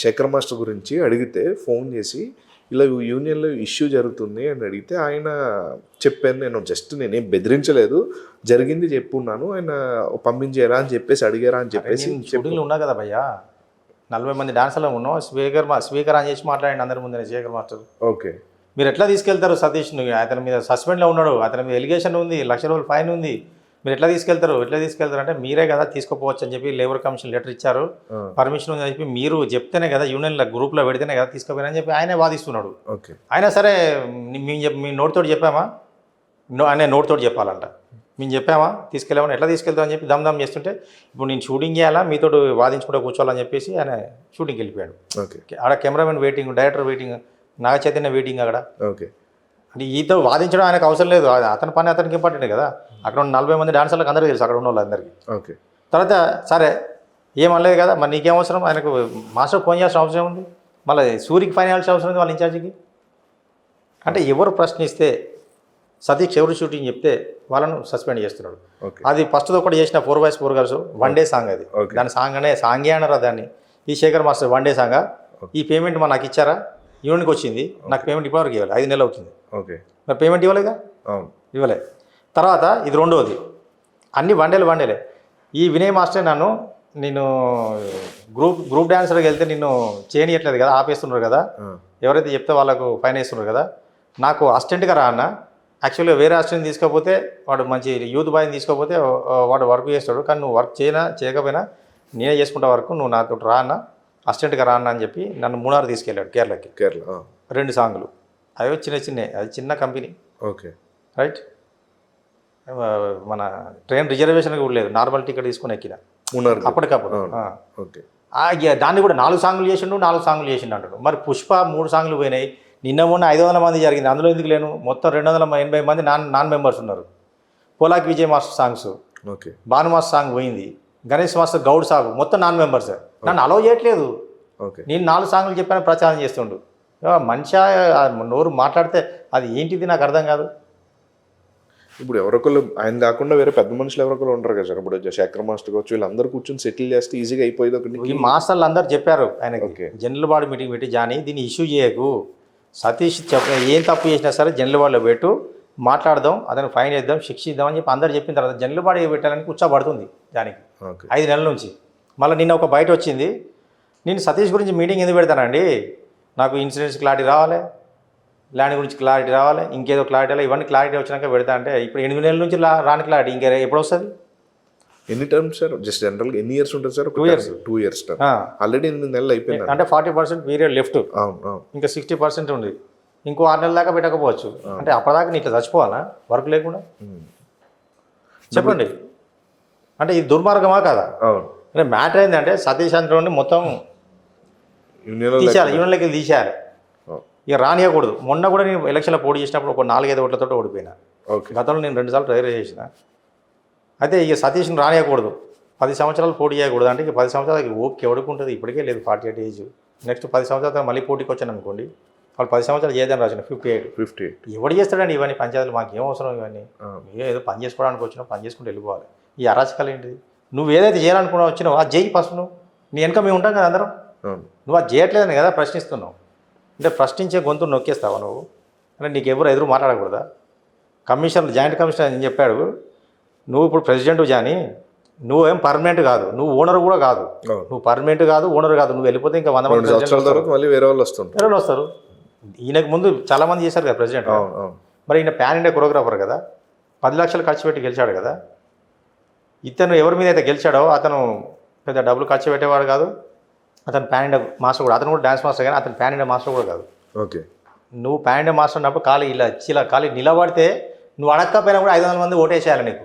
Shekhar master గురించి అడిగితే phone చేసి ఇలా యూనియన్‌లో ఇష్యూ జరుగుతుంది అని అడిగితే ఆయన చెప్పాను. నేనేం బెదిరించలేదు. జరిగింది చెప్పున్నాను. ఆయన పంపించేయరా అని చెప్పేసి అడిగారా అని చెప్పేసి షూటింగ్‌లో ఉన్నా కదా భయ్యా, 40 మంది డాన్సర్లు ఉన్నాం. స్పీకర్ ఆన్ చేసి మాట్లాడండి అందరి ముందు శేఖర్ మాస్టర్. ఓకే. మీరు ఎట్లా తీసుకెళ్తారు సతీష్ని? అతని మీద సస్పెండ్లో ఉన్నాడు, అతని మీద ఎలిగేషన్ ఉంది, ₹1,00,000 ఫైన్ ఉంది. మీరు ఎట్లా తీసుకెళ్తారు అంటే మీరే కదా తీసుకోపోవచ్చు అని చెప్పి లేబర్ కమిషన్ లెటర్ ఇచ్చారు, పర్మిషన్ ఉందని చెప్పి మీరు చెప్తేనే కదా, యూనియన్ల గ్రూప్లో పెడితేనే కదా తీసుకుపోయినని చెప్పి ఆయనే వాదిస్తున్నాడు. అయినా సరే మీ నోటితోటి చెప్పామా? ఆయన నోటితోటి చెప్పాలంట. మేము చెప్పామా తీసుకెళ్ళామని, ఎట్లా తీసుకెళ్తామని చెప్పి దమ్ చేస్తుంటే ఇప్పుడు నేను షూటింగ్ చేయాలా మీతో వాదించుకుంటూ కూర్చోవాలని చెప్పేసి ఆయన షూటింగ్కి వెళ్ళిపోయాడు. ఆడ cameraman waiting, director waiting, Naga Chaitanya waiting అక్కడ. ఓకే. అంటే ఈతో వాదించడం ఆయనకు అవసరం లేదు, అతని పని అతనికి ఇంపార్టెంట్ కదా. అక్కడ ఉన్న 40 మంది డాన్సర్లకు అందరికీ తెలుసు, అక్కడ ఉన్న వాళ్ళందరికీ. ఓకే. తర్వాత సరే ఏమనలేదు కదా, మరి నీకేం అవసరం, ఆయనకు మాస్టర్ ఫోన్ చేయాల్సిన అవసరం ఉంది, మళ్ళీ సూరికి ఫైన్ చేయాల్సిన అవసరం ఉంది వాళ్ళ ఇన్ఛార్జికి. అంటే ఎవరు ప్రశ్నిస్తే సతీష్ ఎవరు షూటింగ్ చెప్తే వాళ్ళను సస్పెండ్ చేస్తున్నాడు. అది ఫస్ట్ ఒకటి చేసిన 4x4 గర్ల్స్ 1 డే సాంగ్, అది దాని సాంగే అనరా దాన్ని. ఈ శేఖర్ మాస్టర్ 1 డే సాంగా, ఈ పేమెంట్ మా నాకు ఇచ్చారా, యూనిట్కి వచ్చింది, నాకు పేమెంట్ ఇప్పటివరకు ఇవ్వాలి, 5 నెలలు అవుతుంది. ఓకే. మరి పేమెంట్ ఇవ్వలేగా, ఇవ్వలే. తర్వాత ఇది రెండోది, అన్ని 1 డేలే. ఈ వినయ్ మాస్టర్ నేను గ్రూప్ డాన్సర్కి వెళ్తే నిన్ను చేయనియట్లేదు కదా, ఆపేస్తున్నారు కదా, ఎవరైతే చెప్తే వాళ్ళకు ఫైన్ వేస్తున్నారు కదా, నాకు అసిస్టెంట్గా రా అన్న. యాక్చువల్గా వేరే అసిస్టెంట్ తీసుకోకపోతే వాడు మంచి యూత్ బాయ్ని తీసుకోకపోతే వాడు వర్క్ చేస్తాడు, కానీ నువ్వు వర్క్ చేయకపోయినా నేనే చేసుకుంటా వర్క్, నువ్వు నాతో రా అన్న, అసిస్టెంట్గా రా అన్న అని చెప్పి నన్ను 3 తీసుకెళ్ళాడు కేరళకి. 2 సాంగులు అవి చిన్న అది చిన్న కంపెనీ. ఓకే. రైట్. మన ట్రైన్ రిజర్వేషన్ కూడా లేదు, నార్మల్ టికెట్ తీసుకొని ఎక్కిన అప్పటికప్పుడు. దాన్ని కూడా 4 సాంగులు చేసిండు అంటాడు. మరి పుష్ప 3 సాంగులు పోయినాయి, నిన్న మొన్న 500 మంది జరిగింది, అందులో ఎందుకు లేను, మొత్తం 280 మంది నాన్ మెంబర్స్ ఉన్నారు. Polaki Vijay master songs, Bhanu master song పోయింది, గణేష్ మాస్టర్ గౌడ్ సాంగ్, మొత్తం నాన్ మెంబర్స్. నన్ను అలౌ చేయట్లేదు. నేను 4 సాంగులు చెప్పాను ప్రచారం చేస్తుండు. మనిషి నోరు మాట్లాడితే అది ఏంటిది నాకు అర్థం కాదు. ఇప్పుడు ఎవరొకళ్ళు ఆయన కాకుండా వేరే పెద్ద మనుషులు ఎవరొకళ్ళు ఉంటారు కదా సార్, ఇప్పుడు శేఖర్ మాస్టర్ కావచ్చు, వీళ్ళందరూ కూర్చొని సెటిల్ చేస్తే ఈజీగా అయిపోయేది. ఒకటి ఈ మాస్టర్లు అందరూ చెప్పారు ఆయనకి, జనరల్ బాడీ మీటింగ్ పెట్టి, జానీ దీన్ని ఇష్యూ చేయకు, సతీష్ ఏం తప్పు చేసినా సరే జనరల్ బాడీలో పెట్టు, మాట్లాడదాం, అతను ఫైన్ చేద్దాం, శిక్ష ఇద్దాం అని చెప్పి అందరు చెప్పిన తర్వాత జనరల్ బాడీ పెట్టాలని కూర్చోబడుతుంది దానికి 5 నెలల నుంచి. మళ్ళీ నిన్న ఒక బయట వచ్చింది, నేను సతీష్ గురించి మీటింగ్ ఎందుకు పెడతానండి, నాకు ఇన్సూరెన్స్ క్లారిటీ రావాలి, ల్యాండ్ గురించి క్లారిటీ రావాలి, ఇంకేదో క్లారిటీ రావాలి, ఇవన్నీ క్లారిటీ వచ్చినాక పెడతా అంటే ఇప్పుడు 8 నెలల నుంచి రాని క్లారిటీ ఇంకా ఎప్పుడు వస్తుంది? ఎన్ని టర్మ్స్ సార్? జస్ట్ జనరల్గా ఎన్ని ఇయర్స్ ఉంటుంది సార్? 2 ఇయర్స్ ఆల్రెడీ 8 నెలలు అయిపోయింది అంటే 40% పీరియడ్ లెఫ్ట్, ఇంకా 60% ఉంది, ఇంకో 6 నెలల దాకా పెట్టకపోవచ్చు. అంటే అప్పటిదాకా నీ ఇట్లా చచ్చిపోవాలా వర్క్ లేకుండా? చెప్పండి. అంటే ఇది దుర్మార్గమా కదా? అంటే మ్యాటర్ ఏంటంటే సతీష్ చంద్రుడిని మొత్తం తీసేయాలి, యూనియన్లోకి తీసేయాలి, ఇక రానియకూడదు. మొన్న కూడా నేను ఎలక్షన్లో పోటీ చేసినప్పుడు ఒక 4-5 ఓట్లతో ఓడిపోయినా. గతంలో నేను 2 సార్లు ట్రై చేసిన. అయితే ఇక సతీష్ని రానియకూడదు, 10 సంవత్సరాలు పోటీ చేయకూడదు. అంటే ఇక 10 సంవత్సరాలకి ఓకే ఎవడుకుంటుంది, ఇప్పటికే లేదు 48 ఏజ్, నెక్స్ట్ 10 సంవత్సరాల మళ్ళీ పోటీకి వచ్చాను అనుకోండి, వాళ్ళు 10 సంవత్సరాలు చేయదని రాసిన 58. ఎవడు చేస్తాడండి ఇవన్నీ పంచాయతీలు? మాకు ఏం అవసరం ఇవన్నీ? ఏదో పని చేసుకోవడానికి వచ్చినావు, పని చేసుకుంటూ వెళ్ళిపోవాలి. ఈ అరాచకాలు ఏంటిది? నువ్వు ఏదైతే చేయాలనుకున్నావు వచ్చినావు అది చేయి ఫస్ట్. నువ్వు నీ వెనక మేము ఉంటాం కదా అందరం, నువ్వు అది చేయట్లేదని కదా ప్రశ్నిస్తున్నావు. అంటే ప్రశ్నించే గొంతు నొక్కేస్తావా నువ్వు? అంటే నీకు ఎవరు ఎదురు మాట్లాడకూడదా? కమిషనర్, జాయింట్ కమిషనర్ అని చెప్పాడు, నువ్వు ఇప్పుడు ప్రెసిడెంట్ జాని, నువ్వేం పర్మనెంట్ కాదు, నువ్వు ఓనర్ కూడా కాదు, నువ్వు పర్మనెంట్ కాదు, ఓనర్ కాదు, నువ్వు వెళ్ళిపోతే ఇంకా 100 మంది వేరే వాళ్ళు వస్తారు. ఈయనకు ముందు చాలా మంది చేశారు కదా ప్రెసిడెంట్. మరి ఈయన ప్యాన్ ఇండియా కొరియోగ్రాఫర్ కదా, 10 లక్షలు ఖర్చు పెట్టి గెలిచాడు కదా. ఇతను ఎవరి మీద అయితే గెలిచాడో అతను పెద్ద డబ్బులు ఖర్చు పెట్టేవాడు కాదు, అతను ప్యాన్ ఇండియా మాస్టర్ కూడా, అతను కూడా డ్యాన్స్ మాస్టర్, కానీ అతను ప్యాన్ ఇండియా మాస్టర్ కూడా కాదు. ఓకే. నువ్వు ప్యాన్ ఇండియా మాస్టర్ ఉన్నప్పుడు ఖాళీ నిలబడితే నువ్వు అడగకపోయినా కూడా 500 మంది ఓటేసేయాలి నీకు.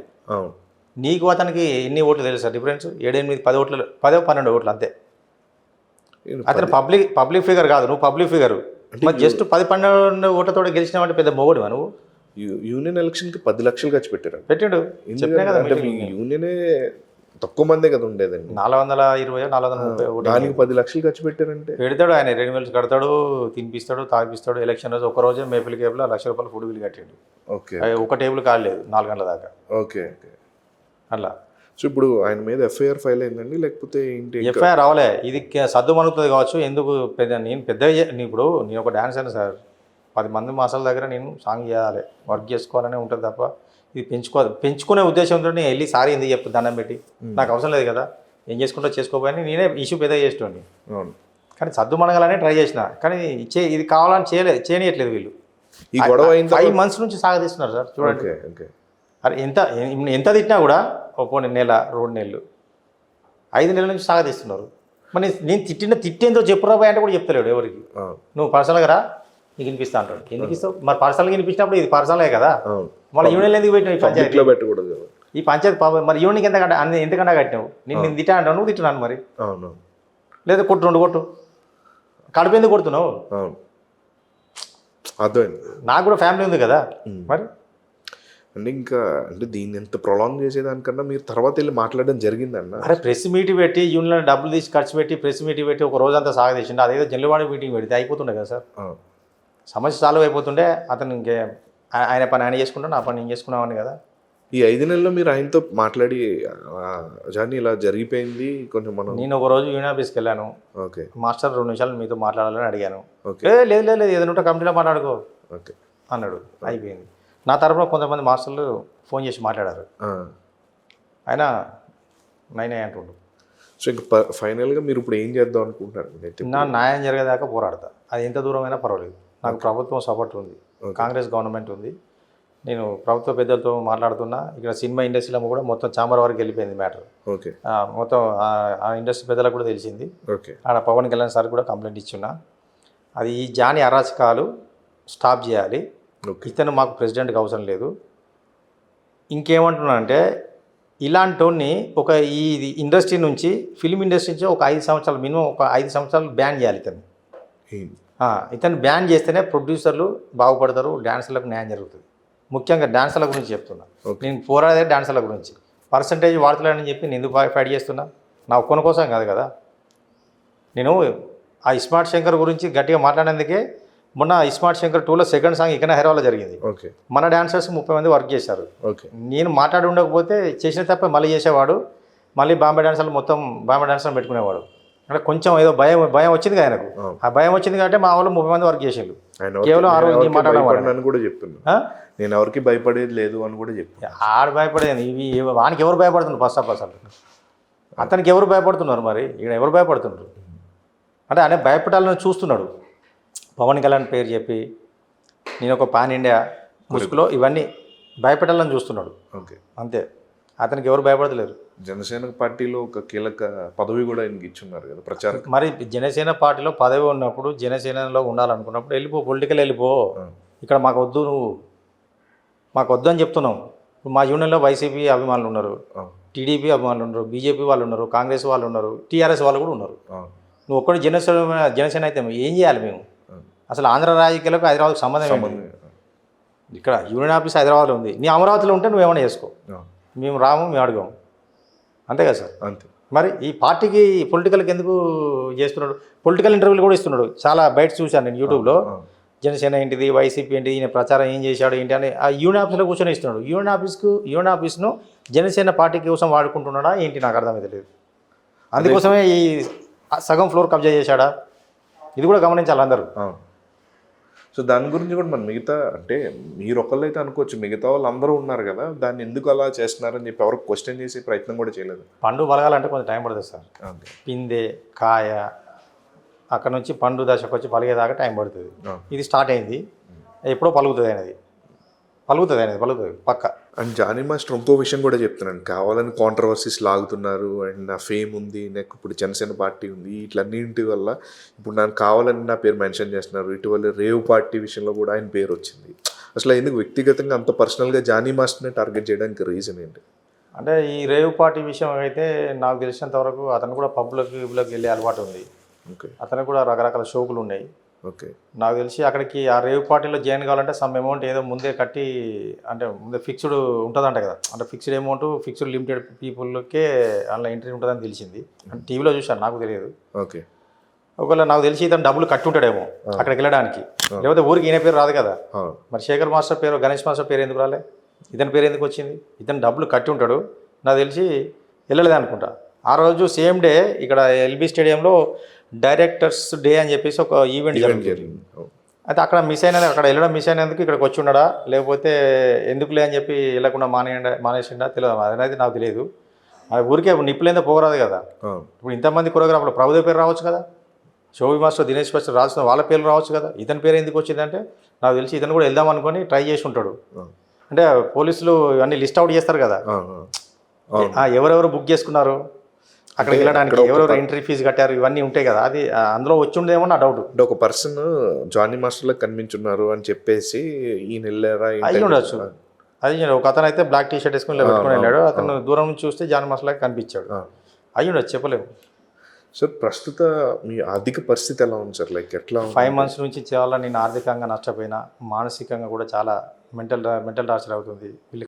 నీకు అతనికి ఎన్ని ఓట్లు తెలుసు సార్ డిఫరెన్స్? 7, 8, 10 ఓట్లు, 10, 12 ఓట్లు అంతే. అతను పబ్లిక్ ఫిగర్ కాదు, నువ్వు పబ్లిక్ ఫిగర్. మరి జస్ట్ 10, 12 ఓట్లతో గెలిచినావంటే పెద్ద మొగుడు నువ్వు. యూనియన్ ఎలక్షన్కి 10 లక్షలు ఖర్చు పెట్టాడు. యూనియనే తక్కువ మందే కదా ఉండేదండి, 420, 430. దానికి 10 లక్షలు ఖర్చు పెట్టారంటే పెడతాడు ఆయన, రెన్యువల్స్ కడతాడు, తినిపిస్తాడు, తాగిపిస్తాడు. ఎలక్షన్ రోజు ఒక రోజే మేపిల్ కేబుల్ ₹1,00,000 ఫుడ్ బిల్ కట్టాడు. ఓకే. ఒక టేబుల్ కాలేదు 4 గంటల దాకా. ఓకే. అలా సో ఇప్పుడు ఆయన మీద ఎఫ్ఐఆర్ ఫైల్ అయిందండి లేకపోతే ఏంటి ఇంకా? ఎఫ్ఐఆర్ రావలే, ఇది సద్దు మనుగుతుంది కావచ్చు. ఎందుకు పెద్ద నేను పెద్ద ఇప్పుడు నేను ఒక డాన్స్ అయినా సార్ 10 మంది మాసాల దగ్గర నేను సాంగ్ చేయాలి, వర్క్ చేసుకోవాలనే ఉంటుంది తప్ప ఇది పెంచుకునే ఉద్దేశంతో నేను వెళ్ళి సారీ ఎందుకు చెప్పు దండం పెట్టి, నాకు అవసరం లేదు కదా, ఏం చేసుకుంటా చేసుకోపోయి నేనే ఇష్యూ పెద్ద చేసేటోండి. అవును. కానీ సద్దు మనగాలనే ట్రై చేసిన, కానీ ఇది కావాలని చేయనియట్లేదు వీళ్ళు. ఈ గొడవ అయిన 5 months నుంచి సాగదీస్తున్నారు సార్. చూడండి ఓకే ఓకే. అరే ఎంత తిట్టినా కూడా ఒక నెల 2 నెలలు 5 నెలల నుంచి సాగదీస్తున్నారు. మరి నేను తిట్టేందో చెప్పురా పోయి అంటే కూడా చెప్తలేడు ఎవరికి. నువ్వు పర్సనల్గా రా నీకు వినిపిస్తా అంటాడు. ఎందుకు ఇస్తావు మరి? పర్సనల్గా వినిపించినప్పుడు ఇది పర్సనలే కదా. మళ్ళీ యూనియన్ ఎందుకు పెట్టినావు ఈ పంచాయతీలో? పెట్టకూడదు. ఈ పంచాయతీ మరి యూనియన్కి ఎంతకంటే కట్టినావు? నేను తిట్టా అంటావు, నువ్వు తిట్టున్నాను మరి. అవును. లేదా కొట్టు 2 కొట్టు, కడుపు ఎందుకు కొడుతున్నావు? అవును అర్థమైంది. నాకు కూడా ఫ్యామిలీ ఉంది కదా మరి. అంటే ఇంకా అంటే దీన్ని ఎంత ప్రొలాంగ్ చేసేదానికన్నా మీరు తర్వాత వెళ్ళి మాట్లాడడం జరిగిందన్న. అరే ప్రెస్ మీట్ పెట్టి యూనియన్లో డబ్బులు తీసి ఖర్చు పెట్టి ప్రెస్ మీట్ పెట్టి ఒక రోజంతా సాగదీసిండు. అదేదో జల్లివాడి మీటింగ్ పెడితే అయిపోతుండే కదా సార్. సమస్య సాల్వ్ అయిపోతుండే. అతను ఇంకే ఆయన పని ఆయన చేసుకుంటా, నా పని నేను చేసుకున్నామని కదా. ఈ 5 నెలల్లో మీరు ఆయనతో మాట్లాడి జానీ ఇలా జరిగిపోయింది కొంచెం మనం. నేను ఒక రోజు యూనియన్ ఆఫీస్కి వెళ్ళాను. ఓకే. మాస్టర్ 2 నిమిషాలు మీతో మాట్లాడాలని అడిగాను. ఓకే. లేదు ఏదైనా ఉంటే కంపెనీలో మాట్లాడుకో ఓకే అన్నాడు. అయిపోయింది. నా తరఫున కొంతమంది మాస్టర్లు ఫోన్ చేసి మాట్లాడారు. ఆయన నైనే అంటుండు. సో ఇంకా ఫైనల్గా మీరు ఇప్పుడు ఏం చేద్దాం అనుకుంటున్నారు? నా న్యాయం జరిగేదాకా పోరాడతా. అది ఎంత దూరమైనా పర్వాలేదు. నాకు ప్రభుత్వం సపోర్ట్ ఉంది, కాంగ్రెస్ గవర్నమెంట్ ఉంది. నేను ప్రభుత్వ పెద్దలతో మాట్లాడుతున్నా. ఇక్కడ సినిమా ఇండస్ట్రీలో కూడా మొత్తం చాంబర్ వరకు వెళ్ళిపోయింది మ్యాటర్. ఓకే. మొత్తం ఆ ఇండస్ట్రీ పెద్దలకు కూడా తెలిసింది. ఓకే. ఆడ పవన్ కళ్యాణ్ సార్ కూడా కంప్లైంట్ ఇచ్చున్నా. అది ఈ జానీ అరాచకాలు స్టాప్ చేయాలి. ఇతను మాకు ప్రెసిడెంట్కి అవసరం లేదు. ఇంకేమంటున్నా అంటే ఇలాంటి ఒక ఈ ఇండస్ట్రీ నుంచి ఫిల్మ్ ఇండస్ట్రీ నుంచి ఒక 5 సంవత్సరాలు మినిమం ఒక 5 సంవత్సరాలు బ్యాన్ చేయాలి ఇతను. ఇతను బ్యాన్ చేస్తేనే ప్రొడ్యూసర్లు బాగుపడతారు, డాన్సర్లకు న్యాయం జరుగుతుంది. ముఖ్యంగా డాన్సర్ల గురించి చెప్తున్నా. నేను పోరాడే డాన్సర్ల గురించి. పర్సంటేజ్ వాడుతున్నానని చెప్పి నేను ఎందుకు ఫైట్ చేస్తున్నా? నా ఒక్కని కోసం కాదు కదా. నేను ఆ ఇస్మార్ట్ శంకర్ గురించి గట్టిగా మాట్లాడేందుకే మొన్న ఇస్మార్ట్ శంకర్ 2లో సెకండ్ సాంగ్ ఇక్కడ హైదరాబాద్లో జరిగింది. ఓకే. మన డాన్సర్స్ 30 మంది వర్క్ చేశారు. ఓకే. నేను మాట్లాడి ఉండకపోతే చేసిన తప్ప మళ్ళీ చేసేవాడు. మళ్ళీ బాంబే డాన్సర్లు మొత్తం బాంబే డాన్సర్లు పెట్టుకునేవాడు. అంటే కొంచెం ఏదో భయం వచ్చింది కదా ఆయనకు. ఆ భయం వచ్చింది కాబట్టి మా వాళ్ళు 30 మంది వర్క్ చేసేళ్ళు. కేవలం ఆ రోజు మాట్లాడమని కూడా చెప్తున్నా. నేను ఎవరికి భయపడేది లేదు అని కూడా చెప్పి ఆడు భయపడేది. ఇవి వానికి ఎవరు భయపడుతున్నారు? ఫస్ట్ ఆఫ్ అసలు అతనికి ఎవరు భయపడుతున్నారు? మరి ఇక్కడ ఎవరు భయపడుతున్నారు అంటే ఆయన భయపడాలని చూస్తున్నాడు. పవన్ కళ్యాణ్ పేరు చెప్పి నేను ఒక పాన్ ఇండియా ముసుగులో ఇవన్నీ భయపెట్టాలని చూస్తున్నాడు. ఓకే. అంతే. అతనికి ఎవరు భయపడతలేరు. జనసేన పార్టీలో ఒక కీలక పదవి కూడా ఆయనకి ఇచ్చున్నారు కదా ప్రచారం. మరి జనసేన పార్టీలో పదవి ఉన్నప్పుడు జనసేనలో ఉండాలనుకున్నప్పుడు వెళ్ళిపో, పొలిటికల్ వెళ్ళిపో. ఇక్కడ మాకు వద్దు, నువ్వు మాకు వద్దు అని చెప్తున్నావు. మా యూనియన్లో వైసీపీ అభిమానులు ఉన్నారు, టీడీపీ అభిమానులు ఉన్నారు, బీజేపీ వాళ్ళు ఉన్నారు, కాంగ్రెస్ వాళ్ళు ఉన్నారు, టీఆర్ఎస్ వాళ్ళు కూడా ఉన్నారు. నువ్వు ఒక్కడు జనసేన అయితే ఏం చేయాలి మేము? అసలు ఆంధ్ర రాజకీయాలకు హైదరాబాద్కి సంబంధం ఏంటి? ఇక్కడ యూనియన్ ఆఫీస్ హైదరాబాద్లో ఉంది. నీ అమరావతిలో ఉంటే నువ్వు ఏమైనా చేసుకో, మేము రాము, మేము అడగాము. అంతే కదా సార్? అంతే. మరి ఈ పార్టీకి పొలిటికల్కి ఎందుకు చేస్తున్నాడు? పొలిటికల్ ఇంటర్వ్యూలు కూడా ఇస్తున్నాడు. చాలా బయట చూశాను నేను యూట్యూబ్లో. జనసేన ఏంటిది, వైసీపీ ఏంటి, ఈయన ప్రచారం ఏం చేశాడు ఏంటి అని ఆ యూనియన్ ఆఫీస్లో కూర్చొని ఇస్తున్నాడు. యూనియన్ ఆఫీస్ను జనసేన పార్టీ కోసం వాడుకుంటున్నాడా ఏంటి నాకు అర్థమైతే లేదు. అందుకోసమే ఈ సగం ఫ్లోర్ కబ్జా చేశాడా? ఇది కూడా గమనించాలి అందరూ. సో దాని గురించి కూడా మనం మిగతా అంటే మీరు ఒకళ్ళైతే అనుకోవచ్చు, మిగతా వాళ్ళు అందరూ ఉన్నారు కదా, దాన్ని ఎందుకు అలా చేస్తున్నారని చెప్పి ఎవరికి క్వశ్చన్ చేసే ప్రయత్నం కూడా చేయలేదు. పండు బలగాలంటే కొంచెం టైం పడుతుంది సార్. పిందె కాయ అక్కడ నుంచి పండు దశకు వచ్చి పలిగేదాకా టైం పడుతుంది. ఇది స్టార్ట్ అయింది, ఎప్పుడో పలుకుతుంది పక్క. అండ్ జానీ మాస్టర్ ఇంకో విషయం కూడా చెప్తున్నాను, కావాలని కాంట్రవర్సీస్ లాగుతున్నారు అండ్ నా ఫేమ్ ఉంది, నాకు ఇప్పుడు జనసేన పార్టీ ఉంది, ఇట్లన్నింటి వల్ల ఇప్పుడు నాకు కావాలని నా పేరు మెన్షన్ చేస్తున్నారు. ఇటీవల రేవ్ పార్టీ విషయంలో కూడా ఆయన పేరు వచ్చింది. అసలు ఎందుకు వ్యక్తిగతంగా అంత పర్సనల్గా జానీ మాస్టర్ని టార్గెట్ చేయడానికి రీజన్ ఏంటి? అంటే ఈ రేవ్ పార్టీ విషయం అయితే నాకు తెలిసినంత వరకు అతను కూడా పబ్లోకి వెళ్ళే అలవాటు ఉంది. ఓకే. అతనికి కూడా రకరకాల షోకులు ఉన్నాయి. ఓకే. నాకు తెలిసి అక్కడికి ఆ రేవ్ పార్టీలో జాయిన్ కావాలంటే సమ్ అమౌంట్ ఏదో ముందే కట్టి, అంటే ముందే ఫిక్స్డ్ ఉంటుందంట కదా, అంటే ఫిక్స్డ్ అమౌంట్ ఫిక్స్డ్ లిమిటెడ్ పీపుల్కే అందులో ఎంట్రీ ఉంటుందని తెలిసింది. అంటే టీవీలో చూశాను, నాకు తెలియదు. ఓకే. ఒకవేళ నాకు తెలిసి ఇతను డబ్బులు కట్టి ఉంటాడేమో అక్కడికి వెళ్ళడానికి, లేకపోతే ఊరికి ఈయన పేరు రాదు కదా. మరి శేఖర్ మాస్టర్ పేరు, గణేష్ మాస్టర్ పేరు ఎందుకు రాలే? ఇతని పేరు ఎందుకు వచ్చింది? ఇతను డబ్బులు కట్టి ఉంటాడు. నాకు తెలిసి వెళ్ళలేదు అనుకుంటా. ఆ రోజు సేమ్ డే ఇక్కడ ఎల్బీ స్టేడియంలో డైరెక్టర్స్ డే అని చెప్పేసి ఒక ఈవెంట్ జరిగింది. జరిగింది. అయితే అక్కడ మిస్ అయినది, అక్కడ వెళ్ళడం మిస్ అయినందుకు ఇక్కడికి వచ్చి ఉండడా లేకపోతే ఎందుకులే అని చెప్పి వెళ్ళకుండా మానేసిండా తెలియదు, అదైతే నాకు తెలియదు. అది ఊరికే నిప్పులేందో పోరాదు కదా. అవును. ఇప్పుడు ఇంతమంది కొరియోగ్రాఫర్లు ప్రభుదేవ్ పేరు రావచ్చు కదా, శోభి మాస్టర్, దినేష్ మాస్టర్ రాసిన వాళ్ళ పేర్లు రావచ్చు కదా. ఇతని పేరు ఎందుకు వచ్చిందంటే నాకు తెలిసి ఇతను కూడా వెళ్దాం అనుకొని ట్రై చేసి ఉంటాడు. అంటే పోలీసులు ఇవన్నీ లిస్ట్ అవుట్ చేస్తారు కదా, ఎవరెవరు బుక్ చేసుకున్నారు అక్కడికి వెళ్ళడానికి, ఎవరెవరు ఎంట్రీ ఫీజు కట్టారు, ఇవన్నీ ఉంటాయి కదా. అది అందులో వచ్చి ఉండేమో నా డౌట్. అంటే ఒక పర్సన్ జానీ మాస్టర్లకు కనిపించున్నారు అని చెప్పేసి ఈయన వెళ్ళారా అయ్యి ఉండొచ్చు. అది ఒక అతను అయితే బ్లాక్ టీ షర్ట్ వేసుకుని ఇలా పెట్టుకుని వెళ్ళాడు, అతను దూరం నుంచి చూస్తే జాన్ మాస్టర్లాగా కనిపించాడు. అయ్యి ఉండొచ్చు, చెప్పలేము. సార్ ప్రస్తుత మీ ఆర్థిక పరిస్థితి ఎలా ఉంది సార్? లైక్ ఎట్లా 5 months నుంచి చాలా నేను ఆర్థికంగా నష్టపోయినా, మానసికంగా కూడా చాలా మెంటల్ టార్చర్ అవుతుంది. వీళ్ళు